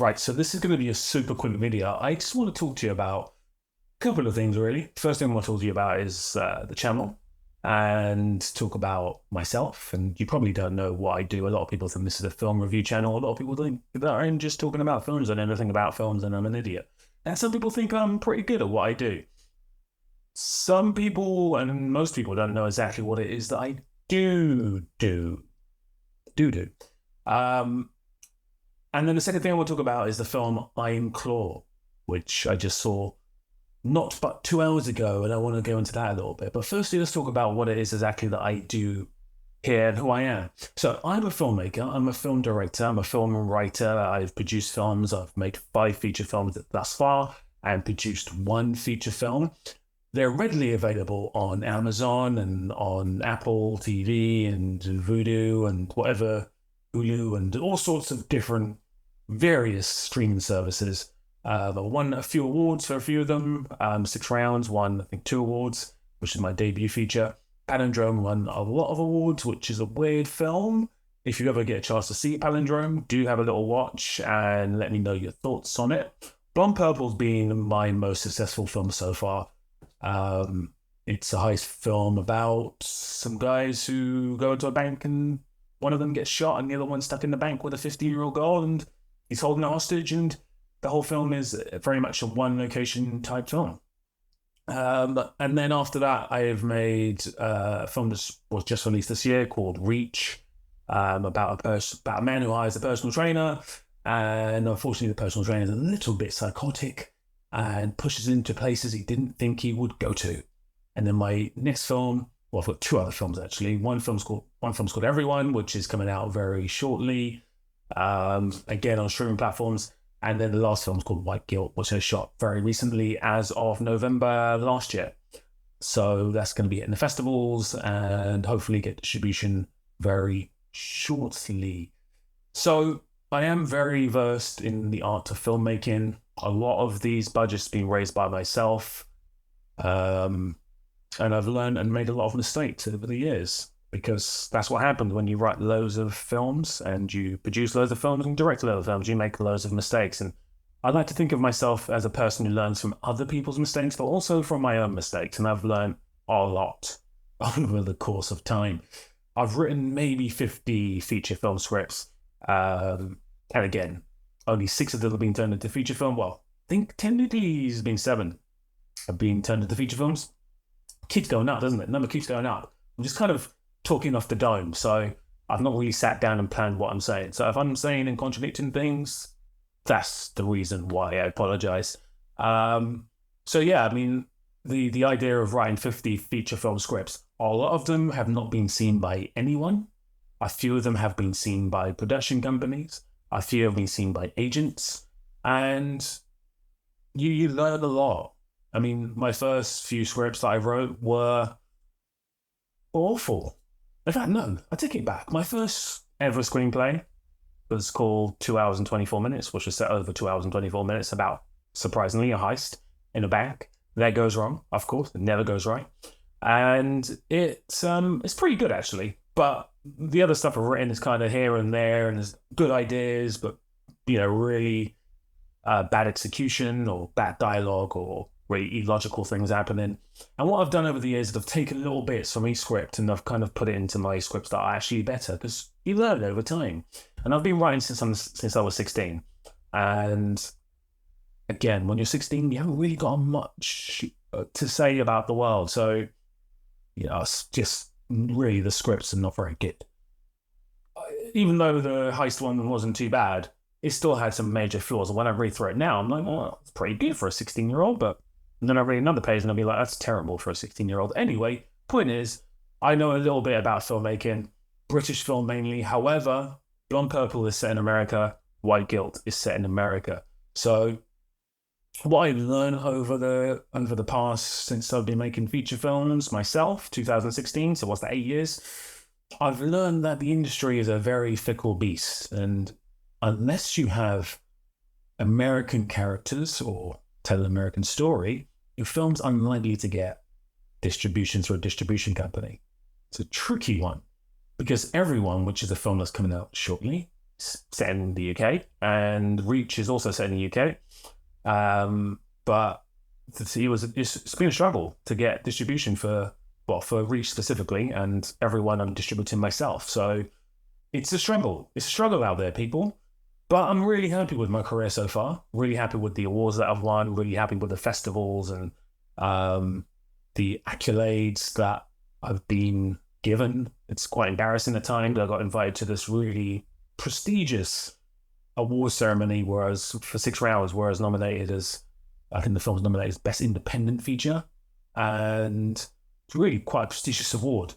Right, so this is going to be a super quick video. I just want to talk to you about a couple of things, really. First thing I want to talk to you about is the channel and talk about myself. And you probably don't know what I do. A lot of people think this is a film review channel. A lot of people think that I'm just talking about films and anything about films and I'm an idiot. And some people think I'm pretty good at what I do. Some people, and most people, don't know exactly what it is that I do. Um, and then the second thing I want to talk about is the film I Am Claw, which I just saw not but 2 hours ago, and I want to go into that a little bit. But firstly, let's talk about what it is exactly that I do here and who I am. So I'm a filmmaker, I'm a film director, I'm a film writer. I've produced films, I've made 5 feature films thus far, and produced 1 feature film. They're readily available on Amazon and on Apple TV and Vudu and whatever, Hulu and all sorts of different various streaming services. I won a few awards for a few of them. 6 rounds, won I think 2 awards, which is my debut feature. Palindrome won a lot of awards, which is a weird film. If you ever get a chance to see Palindrome, do have a little watch and let me know your thoughts on it. Blonde Purple's been my most successful film so far. It's a heist film about some guys who go into a bank and one of them gets shot and the other one's stuck in the bank with a 15-year-old girl and he's holding a hostage, and the whole film is very much a one location type film. And then after that, I have made a film that was just released this year called Reach, about a man who hires a personal trainer, and unfortunately the personal trainer is a little bit psychotic and pushes him to places he didn't think he would go to. And then my next film, well, I've got 2 other films actually. One film's called Everyone, which is coming out very shortly, again on streaming platforms. And then the last film's called White Guilt, which I shot very recently as of November last year. So that's going to be hitting the festivals and hopefully get distribution very shortly. So I am very versed in the art of filmmaking. A lot of these budgets being raised by myself. And I've learned and made a lot of mistakes over the years, because that's what happens when you write loads of films and you produce loads of films and direct loads of films. You make loads of mistakes. And I like to think of myself as a person who learns from other people's mistakes, but also from my own mistakes. And I've learned a lot over the course of time. I've written maybe 50 feature film scripts. And again, only 6 of them have been turned into feature film. Well, I think technically it's been 7 have been turned into feature films. Keeps going up, doesn't it? Number keeps going up. I'm just kind of talking off the dome, so I've not really sat down and planned what I'm saying. So if I'm saying and contradicting things, that's the reason why. I apologize. So yeah, I mean, the idea of writing 50 feature film scripts, a lot of them have not been seen by anyone. A few of them have been seen by production companies. A few have been seen by agents, and you learn a lot. I mean, my first few scripts that I wrote were awful. In fact, no, I take it back. My first ever screenplay was called 2 hours and 24 minutes, which was set over 2 hours and 24 minutes about, surprisingly, a heist in a bank. That goes wrong, of course. It never goes right. And it's pretty good, actually. But the other stuff I've written is kind of here and there, and there's good ideas, but, really bad execution or bad dialogue or really illogical things happening. And what I've done over the years is I've taken little bits from each script and I've kind of put it into my scripts that are actually better, because you learn over time. And I've been writing since I was 16. And again, when you're 16, you haven't really got much to say about the world. So, it's just really the scripts are not very good. Even though the heist one wasn't too bad, it still had some major flaws. And when I read through it now, I'm like, well, it's pretty good for a 16-year-old, but and then I read another page and I'll be like, that's terrible for a 16-year-old. Anyway, point is, I know a little bit about filmmaking, British film mainly. However, Blonde Purple is set in America, White Guilt is set in America. So what I've learned over the past, since I've been making feature films myself, 2016, so what's that, 8 years? I've learned that the industry is a very fickle beast. And unless you have American characters or tell an American story, your film's unlikely to get distribution through a distribution company. It's a tricky one, because Everyone, which is a film that's coming out shortly, set in the UK, and Reach is also set in the UK. But it's been a struggle to get distribution for Reach specifically, and everyone I'm distributing myself. So it's a struggle. It's a struggle out there, people. But I'm really happy with my career so far. Really happy with the awards that I've won. Really happy with the festivals and the accolades that I've been given. It's quite embarrassing at times. I got invited to this really prestigious award ceremony, whereas for 6 hours, whereas nominated as, I think the film's nominated as Best Independent Feature. And it's really quite a prestigious award.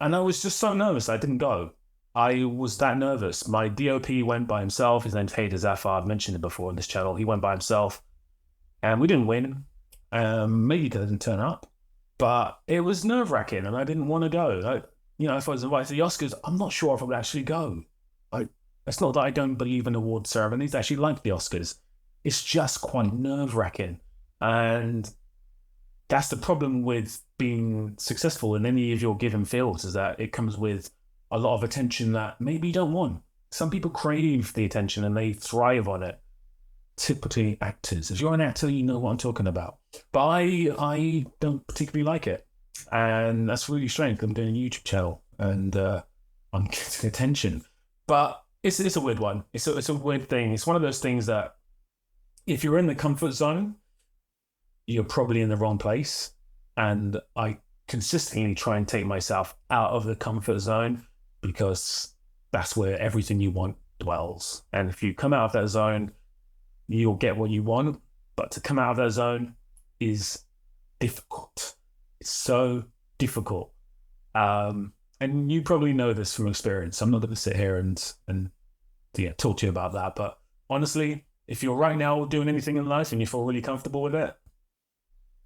And I was just so nervous I didn't go. I was that nervous. My DOP went by himself. His name's Hader Zafar. I've mentioned it before on this channel. He went by himself. And we didn't win. Maybe because I didn't turn up. But it was nerve-wracking, and I didn't want to go. If I was invited to the Oscars, I'm not sure if I would actually go. It's not that I don't believe in award ceremonies. I actually like the Oscars. It's just quite nerve-wracking. And that's the problem with being successful in any of your given fields, is that it comes with a lot of attention that maybe you don't want. Some people crave the attention and they thrive on it. Typically actors. If you're an actor, you know what I'm talking about. But I don't particularly like it. And that's really strange. I'm doing a YouTube channel and I'm getting attention. But it's a weird one. It's a weird thing. It's one of those things that if you're in the comfort zone, you're probably in the wrong place. And I consistently try and take myself out of the comfort zone, because that's where everything you want dwells. And if you come out of that zone, you'll get what you want. But to come out of that zone is difficult. It's so difficult. And you probably know this from experience. I'm not going to sit here and talk to you about that. But honestly, if you're right now doing anything in life and you feel really comfortable with it,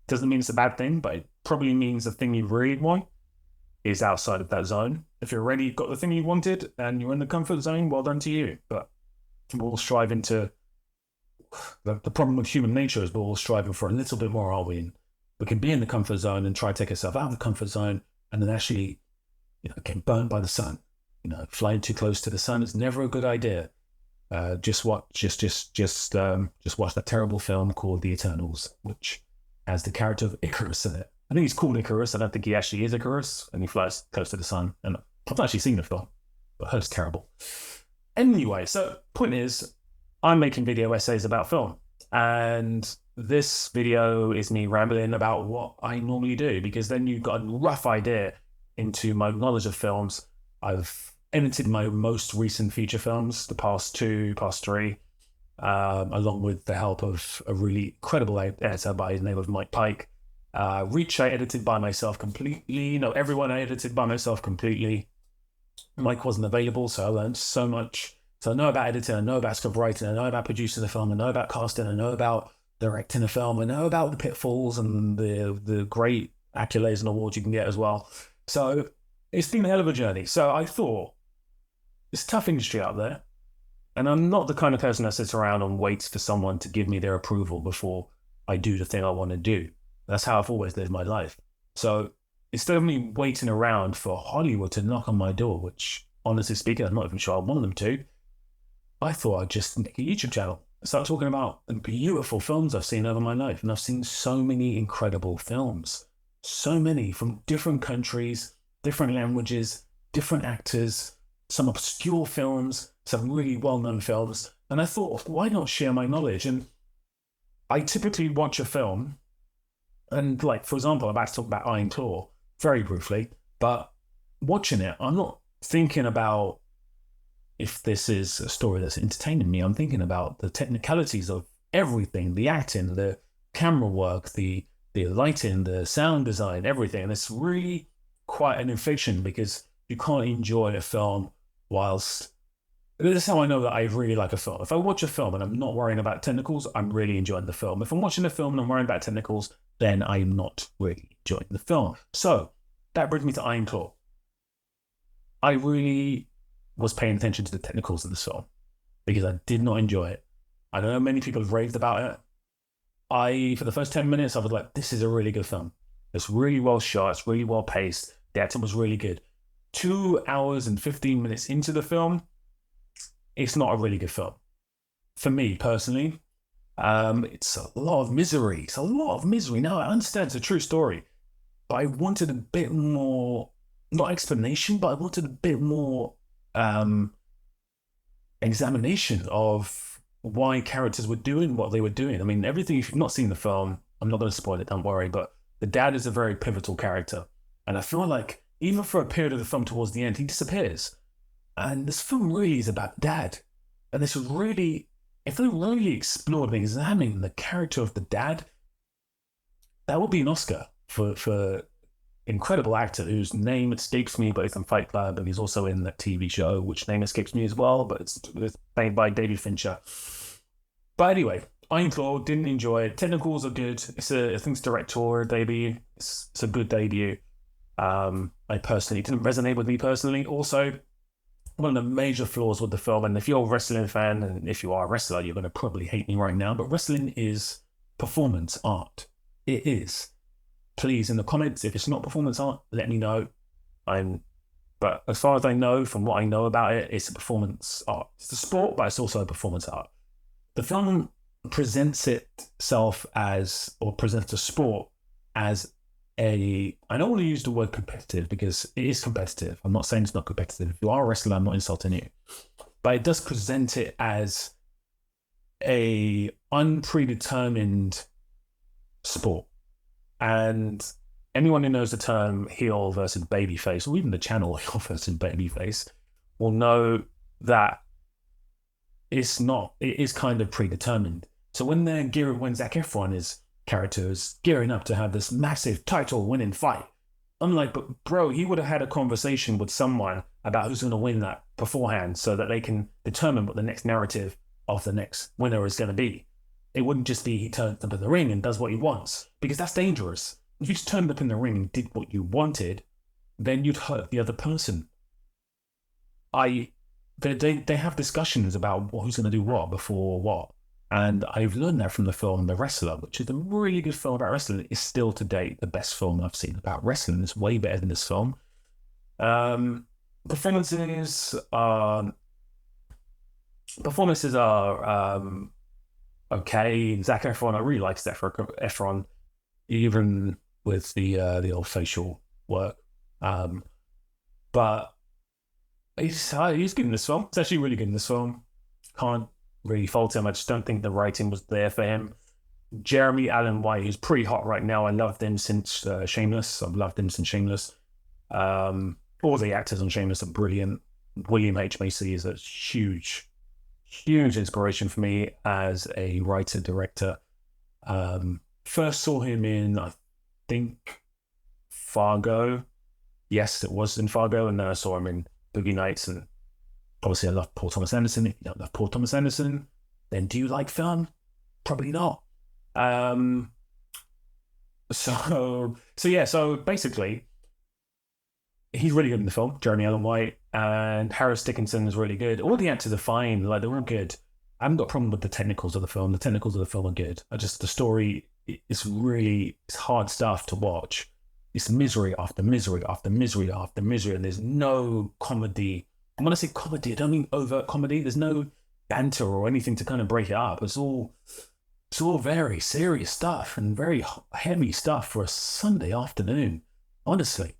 doesn't mean it's a bad thing, but it probably means the thing you really want is outside of that zone. If you're already got the thing you wanted and you're in the comfort zone, well done to you. But we're all striving to... The problem with human nature is we're all striving for a little bit more, aren't we? And we can be in the comfort zone and try to take ourselves out of the comfort zone, and then actually, get burned by the sun. Flying too close to the sun is never a good idea. Just watch that terrible film called The Eternals, which has the character of Icarus in it. I think he's called Icarus. I don't think he actually is Icarus, and he flies close to the sun. And I've actually seen the film, but I heard it's terrible. Anyway, so point is, I'm making video essays about film, and this video is me rambling about what I normally do, because then you've got a rough idea into my knowledge of films. I've edited my most recent feature films, the past 3, along with the help of a really incredible editor by the name of Mike Pike. Reach I edited by myself completely. Everyone I edited by myself completely. Mike wasn't available, so I learned so much. So I know about editing, I know about script writing, I know about producing a film, I know about casting, I know about directing a film, I know about the pitfalls and the great accolades and awards you can get as well. So it's been a hell of a journey. So I thought, it's a tough industry out there, and I'm not the kind of person that sits around and waits for someone to give me their approval before I do the thing I want to do. That's how I've always lived my life. So instead of me waiting around for Hollywood to knock on my door, which, honestly speaking, I'm not even sure I want them to, I thought I'd just make a YouTube channel. Start talking about the beautiful films I've seen over my life. And I've seen so many incredible films. So many from different countries, different languages, different actors, some obscure films, some really well-known films. And I thought, why not share my knowledge? And I typically watch a film, and for example, I'm about to talk about Iron Claw very briefly, but watching it, I'm not thinking about if this is a story that's entertaining me. I'm thinking about the technicalities of everything, the acting, the camera work, the lighting, the sound design, everything. And it's really quite an infliction, because you can't enjoy a film whilst... This is how I know that I really like a film. If I watch a film and I'm not worrying about technicals, I'm really enjoying the film. If I'm watching a film and I'm worrying about technicals, then I'm not really enjoying the film. So that brings me to Iron Claw. I really was paying attention to the technicals of the film, because I did not enjoy it. I know many people have raved about it. For the first 10 minutes, I was like, this is a really good film. It's really well shot. It's really well paced. The acting was really good. 2 hours and 15 minutes into the film, it's not a really good film. For me personally, it's a lot of misery. It's a lot of misery. Now, I understand it's a true story, but I wanted a bit more, not explanation, but I wanted a bit more examination of why characters were doing what they were doing. I mean, everything, if you've not seen the film, I'm not going to spoil it, don't worry, but the dad is a very pivotal character. And I feel like even for a period of the film towards the end, he disappears. And this film really is about dad. And this really, if they really explored and examined the character of the dad, that would be an Oscar for incredible actor whose name escapes me, but he's in Fight Club and he's also in that TV show, which name escapes me as well, but it's made by David Fincher. But anyway, Iron Claw, didn't enjoy it. Technicals are good. I think it's directorial debut. It's a good debut. I personally, it didn't resonate with me personally. Also, one of the major flaws with the film, and if you're a wrestling fan, and if you are a wrestler, you're going to probably hate me right now, but wrestling is performance art. It is. Please, in the comments, if it's not performance art, let me know. But as far as I know, from what I know about it, it's a performance art. It's a sport, but it's also a performance art. The film presents itself as, or presents a sport as I don't want to use the word competitive because it is competitive. I'm not saying it's not competitive. If you are a wrestler, I'm not insulting you. But it does present it as a unpredetermined sport. And anyone who knows the term heel versus babyface, or even the channel heel versus babyface, will know that it is kind of predetermined. So when Zac Efron's character is gearing up to have this massive title winning fight, I'm like, but bro, he would have had a conversation with someone about who's going to win that beforehand so that they can determine what the next narrative of the next winner is going to be. It wouldn't just be he turns up in the ring and does what he wants, because that's dangerous. If you just turned up in the ring and did what you wanted, then you'd hurt the other person. They have discussions about who's going to do what before what. And I've learned that from the film The Wrestler, which is a really good film about wrestling. It's still to date the best film I've seen about wrestling. It's way better than this film. Performances are okay. Zac Efron, I really like Zac Efron, even with the old facial work. But he's good in this film. It's actually really good in this film. Can't really fault him. I just don't think the writing was there for him. Jeremy Allen White, who's pretty hot right now. I loved him since Shameless. I've loved him since Shameless. All the actors on Shameless are brilliant. William H. Macy is a huge inspiration for me as a writer-director. First saw him in, I think, Fargo. Yes, it was in Fargo, and then I saw him in Boogie Nights, and obviously I love Paul Thomas Anderson. If you don't love Paul Thomas Anderson, then do you like film? Probably not. So basically, he's really good in the film, Jeremy Allen White, and Harris Dickinson is really good. All the actors are fine, like they're all good. I haven't got a problem with the technicals of the film. The technicals of the film are good. The story is it's hard stuff to watch. It's misery after misery after misery after misery, and there's no comedy. And when I say comedy, I don't mean overt comedy. There's no banter or anything to kind of break it up. It's all very serious stuff and very heavy stuff for a Sunday afternoon, honestly.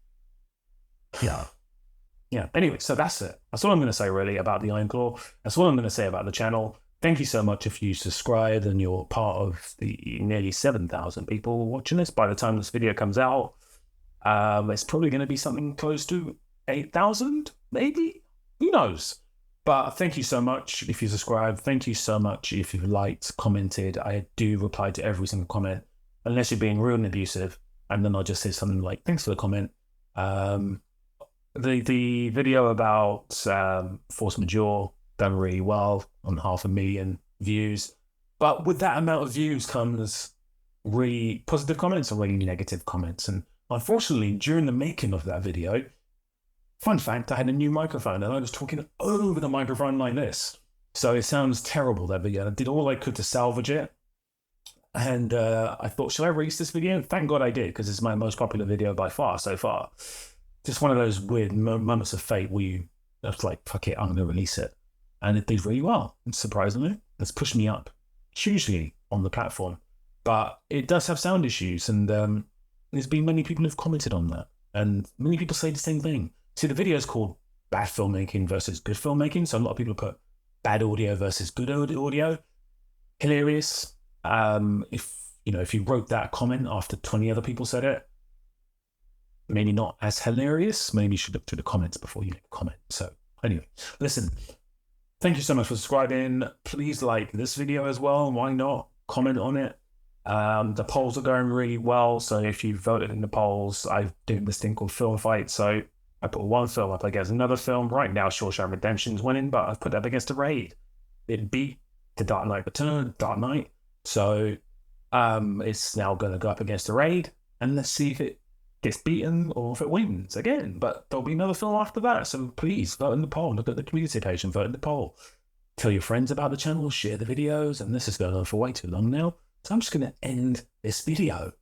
Yeah. Anyway, so that's it. That's all I'm going to say really about the Iron Claw. That's all I'm going to say about the channel. Thank you so much if you subscribed and you're part of the nearly 7,000 people watching this. By the time this video comes out, it's probably going to be something close to 8,000, maybe. Who knows? But thank you so much if you subscribe. Thank you so much if you've liked, commented. I do reply to every single comment, unless you're being rude and abusive, and then I'll just say something like, thanks for the comment. The video about Force Majeure done really well on 500,000 views. But with that amount of views comes really positive comments and really negative comments. And unfortunately, during the making of that video, fun fact, I had a new microphone and I was talking over the microphone like this. So it sounds terrible, that video. I did all I could to salvage it. And I thought, should I release this video? Thank God I did, because it's my most popular video by far so far. Just one of those weird moments of fate where you just like, fuck it, I'm going to release it. and it did really well. And surprisingly, it's pushed me up hugely on the platform. But it does have sound issues, and there's been many people who've commented on that, and many people say the same thing. See, the video is called "Bad Filmmaking versus Good Filmmaking," so a lot of people put bad audio versus good audio. Hilarious. If you wrote that comment after 20 other people said it, maybe not as hilarious. Maybe you should look through the comments before you make a comment. So anyway, listen, thank you so much for subscribing. Please like this video as well. Why not? Comment on it. The polls are going really well. So if you voted in the polls, I'm doing this thing called Film Fight. So I put one film up against another film. Right now, Shawshank Redemption's winning, but I've put that up against The Raid. It beat The Dark Knight Return, Dark Knight. So it's now going to go up against The Raid, and let's see if it gets beaten or if it wins again. But there'll be another film after that. So please vote in the poll. Look at the community page and vote in the poll. Tell your friends about the channel, share the videos, and this is going on for way too long now. So I'm just going to end this video.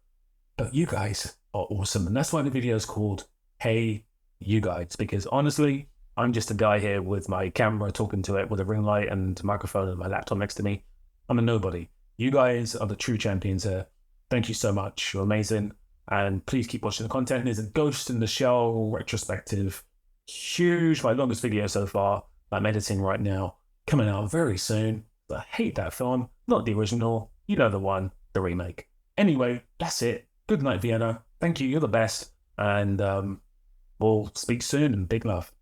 But you guys are awesome. And that's why the video is called Hey You Guys, because honestly, I'm just a guy here with my camera talking to it with a ring light and microphone and my laptop next to me. I'm a nobody. You guys are the true champions here. Thank you so much. You're amazing. And please keep watching the content. There's a Ghost in the Shell retrospective. Huge, my longest video so far. I'm editing right now. Coming out very soon. I hate that film. Not the original. You know the one. The remake. Anyway, that's it. Good night, Vienna. Thank you. You're the best. And we'll speak soon, and big love.